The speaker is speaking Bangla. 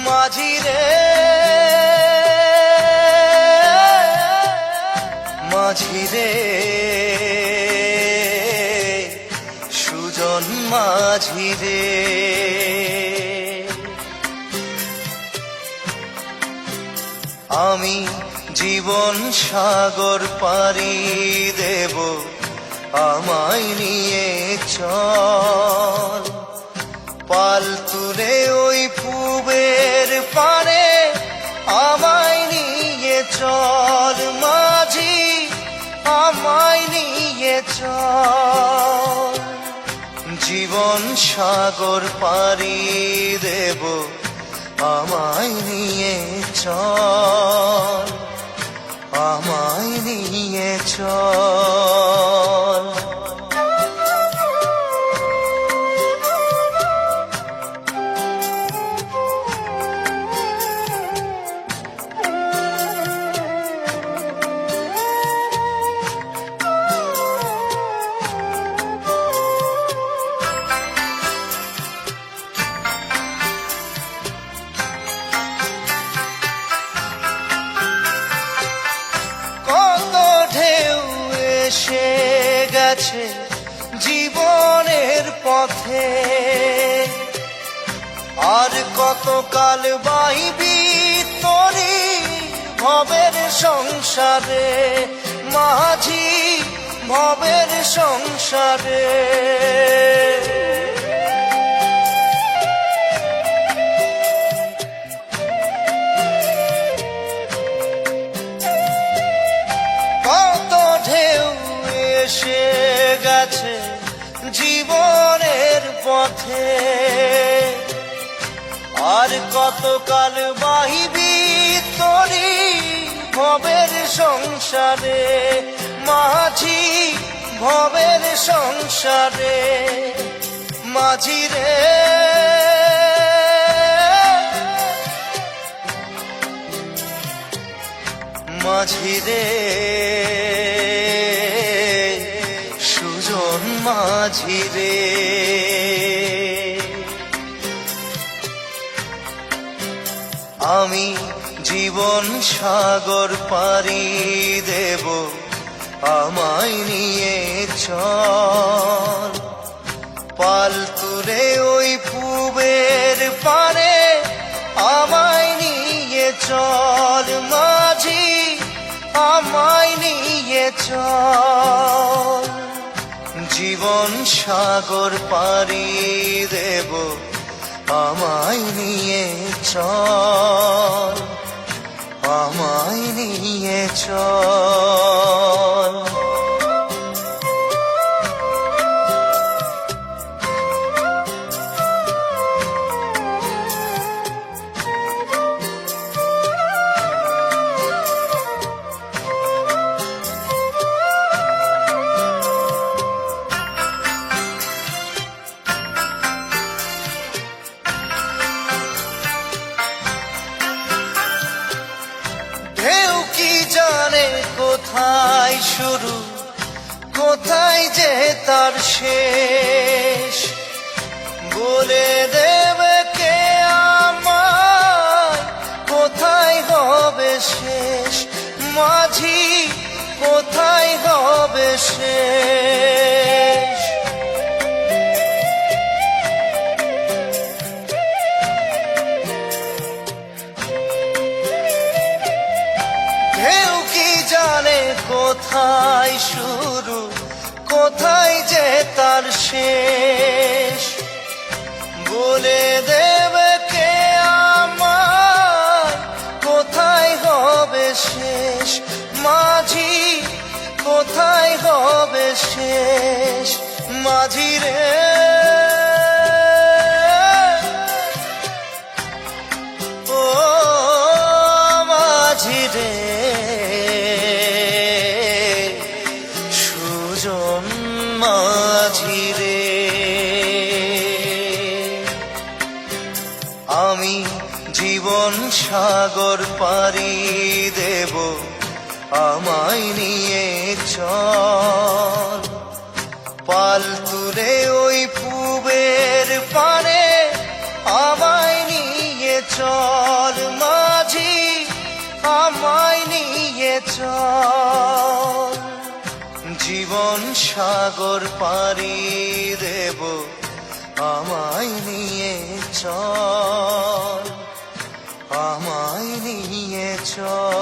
মাঝি রে মাঝি রে সুজন মাঝি রে আমি জীবন সাগর পাড়ি দেব আমায় নিয়ে চল পাল তুলে ওই পুবের পারে আমায় নিয়ে চল মাঝি আমায় নিয়ে চল জীবন সাগর পাড়ি দেব আমায় নিয়ে চল আমায় নিয়ে চল এসে গেছে জীবনের পথে আর কতকাল বাইবি তোরি ভবের সংসারে মাঝি ভবের সংসারে এসে গেছে জীবনের পথে আর কতকাল বাহিবি তোরি ভবের সংসারে মাঝি ভবের সংসারে মাঝি রে মাঝি রে মাঝি রে আমি জীবন সাগর পাড়ি দেব আমায় নিয়ে চল পাল তুলে ওই পুবের পারে আমায় নিয়ে চল মাঝি আমায় নিয়ে চল জীবন সাগর পাড়ি দেব আমায় নিয়ে চল আমায় নিয়ে চল কোথায় শুরু কোথায় যে তার শেষ বলে দেবে কে আমায় কোথায় হবে শেষ মাঝি কোথায় হবে শেষ কোথায় শুরু কোথায় যে তার শেষ বলে দেবে কে আমায় কোথায় হবে শেষ মাঝি কোথায় হবে শেষ মাঝি রে ও মাঝি রে মাঝি রে আমি জীবন সাগর পাড়ি দেব আমায় নিয়ে চল পাল তুলে ওই পুবের পারে আমায় নিয়ে চল মাঝি, আমায় নিয়ে চল। জীবন সাগর পাড়ি দেব, আমায় নিয়ে চল, আমায় নিয়ে চল।